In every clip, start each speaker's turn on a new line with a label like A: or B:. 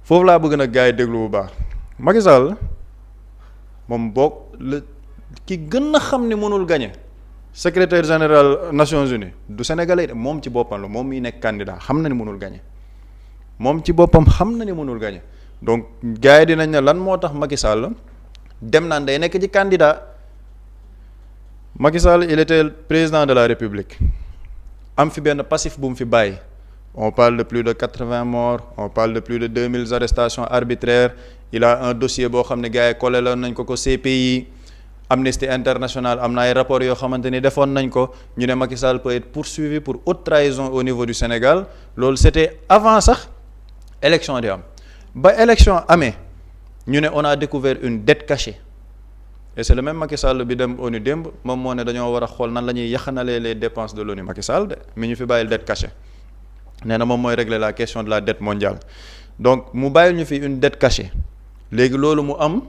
A: foofu laa bëgg nag gars yi déglu bu baax Macky Sall moom boog la ki gën a xam ne mënul gagner secrétaire général Nations Unies du sénégalais de moom ci boppam la moom miy nekk candidat xam na ni mënul gagner moom ci boppam xam na ni mënul gagner donc gars yi dinañ ne lan moo tax Macky Sall dem naan day nekk ci candidat Macky Sall il était président de la République am fi benn passif bu mu fi bàyyi on parle de plus de 80 morts on parle de plus de 2000 arrestations arbitraires il a un dossier boo xam ne gars yi collé loon nañ ko CPI Amnesty International am na ay rapports yoo xamante ni defoon nañ ko ñu ne Macky Sall peut être poursuivi pour haute trahison au niveau du Sénégal loolu c'était avant sax élection di am ba élection amee ñu ne on a découvert une dette cachée et c'est le même Macky Sall bi dem ONU démb moom moo ne dañoo war a xool nan la ñuy yaxanalee les dépenses de l'ONU Macky Sall de mi ñu fi bàyyil dette cachée nee na moom mooy régler la question de la dette mondiale donc mu bàyyil ñu fi une dette cachée léegi loolu mu am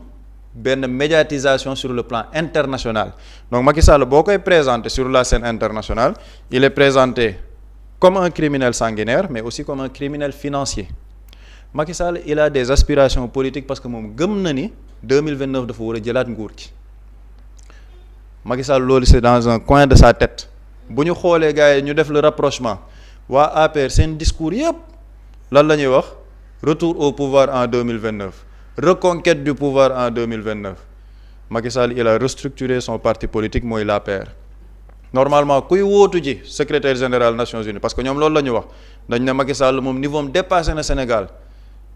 A: benn médiatisation sur le plan international donc Macky Sall boo koy présenté sur la scène internationale il est présenté comme un criminel sanguinaire mais aussi comme un criminel financier Macky Sall il a des aspirations politiques parce que moom gëm na ni 2029 dafa war a jëlaat nguur ci Macky Sall loolu c'est dans un coin de sa tête bu ñu xoolee gars yi ñu def le rapprochement waa APR seen discours yëpp lan la ñuy wax retour au pouvoir en 2029 reconquête du pouvoir en 2029 Macky Sall il a restructuré son parti politique mooy l'APR normalement kuy wóotu ji secrétaire général Nations Unies parce que ñoom loolu la ñu wax dañ ne Macky Sall moom niveau am dépassé na Sénégal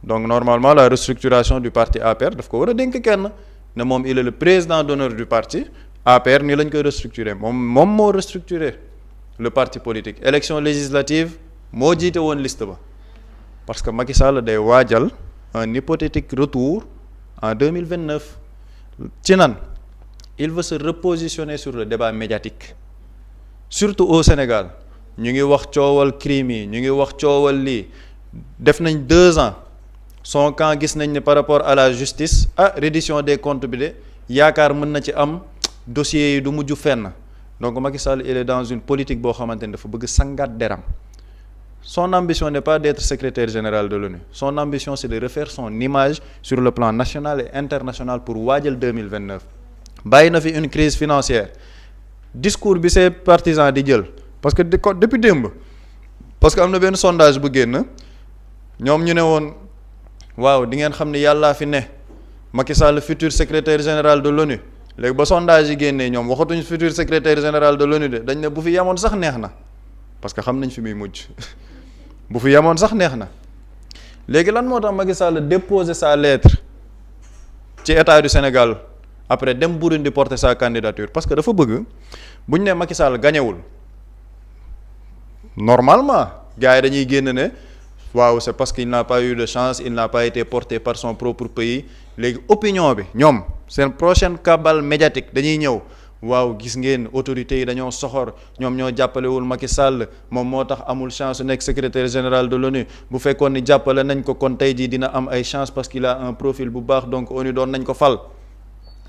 A: donc normalement la restructuration du parti APR daf ko war a dénk kenn ne moom il est le président d'honneur du parti APR nii lañ koy restructurer moom moo restructurer le parti politique élection législative moo jiite woon liste ba parce que Macky Sall day waajal un hypothétique retour en 2029 ci nan il veut se repositionner sur le débat médiatique surtout au Sénégal ñu ngi wax coowal crime yi ñu ngi wax coowal lii def nañ 2 ans son camp gis nañ ne par rapport à la justice reddition des comptes bi de yaakaar mën na ci am dossiers yi du mujj fenn donc Macky Sall il est dans une politique boo xamante ne dafa bëgg sangaat deram son ambition n'est pas d'être secrétaire général de l'ONU son ambition c'est de refaire son image sur le plan national et international pour waajal 2029 bàyyi na fi une crise financière discours bi ses partisans di jël parce que depuis démb parce que am na benn sondage bu génn ñoom ñu ne woon waaw di ngeen xam ne yàllaa fi ne Macky Sall futur secrétaire général de l'ONU léegi ba sondage yi génnee ñoom waxatuñ futur secrétaire général de l'ONU de dañ ne bu fi yemoon sax neex na parce que xam nañ fi muy mujj bu fi yemoon sax neex na léegi lan moo tax Macky Sall déposer sa lettre ci état du Sénégal après dem Burundi porter sa candidature parce que dafa bëgg bu ñu ne Macky Sall gañewul normalement gars yi dañuy génn ne waaw c'est parce qu'il n'a pas eu de chance il n'a pas été porté par son propre pays léegi opinion bi ñoom seen prochaine cabale médiatique dañuy ñëw waaw gis ngeen autorités yi dañoo soxor ñoom ñoo jàppalewul Macky Sall moom moo tax amul chance nekk secrétaire général de l'ONU bu fekkoon ni jàppale nañ ko kon tey jii dina am ay chance parce qu'il a un profil bu baax donc ONU doon nañ ko fal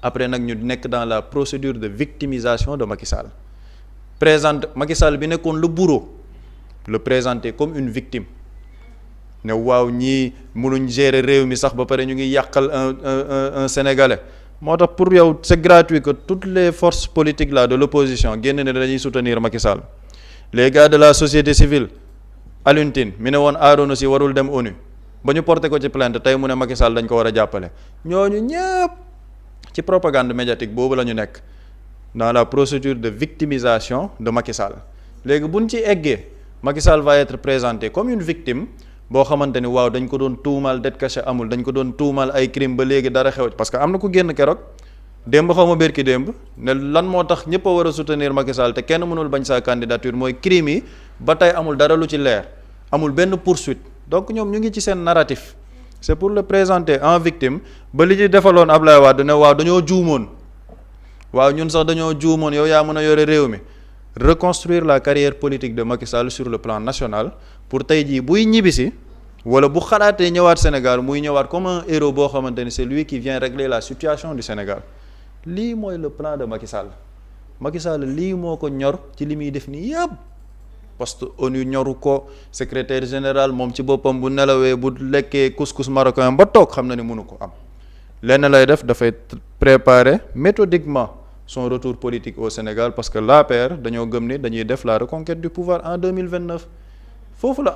A: après nag ñu nekk dans la procédure de victimisation de Macky Sall présente Macky Sall bi nekkoon le bourreau le présenter comme une victime ne waaw ñii mënuñ gérer réew mi sax ba pare ñu ngi yàqal un Sénégalais moo tax pour yow c'est gratuit que toutes les forces politiques là de l'opposition génn ne dañuy soutenir Macky Sall les gars de la société civile Alioune Tine mi ne woon Arona Sy warul dem ONU ba ñu porté ko ci plainte tey mu ne Macky Sall dañ ko war a jàppale ñooñu ñëpp ci propagande médiatique boobu la ñu nekk dans la procédure de victimisation de Macky Sall léegi buñ ci eggee Macky Sall va être présenté comme une victime boo xamante ni waaw dañ ko doon tuumal dette cachée amul dañ ko doon tuumal ay crime ba léegi dara xew parce que am na ku génn keroog démb xaw ma bérki démb ne lan moo tax ñëpp a war a soutenir Macky Sall te kenn mënul bañ sa candidature mooy crime yi ba tey amul dara lu ci leer amul benn poursuite donc ñoom ñu ngi ci seen narratif c'est pour le présenter en victime ba li ñu defaloon Ablaye Wade ne waaw dañoo juumoon waaw ñun sax dañoo juumoon yow yaa mën a yore réew mi reconstruire la carrière politique de Macky Sall sur le plan national pour tey jii buy ñibbisi wala bu xalaatee ñëwaat Sénégal muy ñëwaat comme un héros boo xamante ni c'est lui qui vient régler la situation du Sénégal lii mooy le plan de Macky Sall Macky Sall lii moo ko ñor ci li muy def nii yëpp poste ONU ñoru ko secrétaire général moom ci boppam bu nelawee bu lekkee couscous marocain ba toog xam na ni mënu ko am lenn lay def dafay préparer méthodiquement son retour politique au Sénégal parce que l'APR dañoo gëm ni dañuy def la reconquête du pouvoir en 2029 foofu la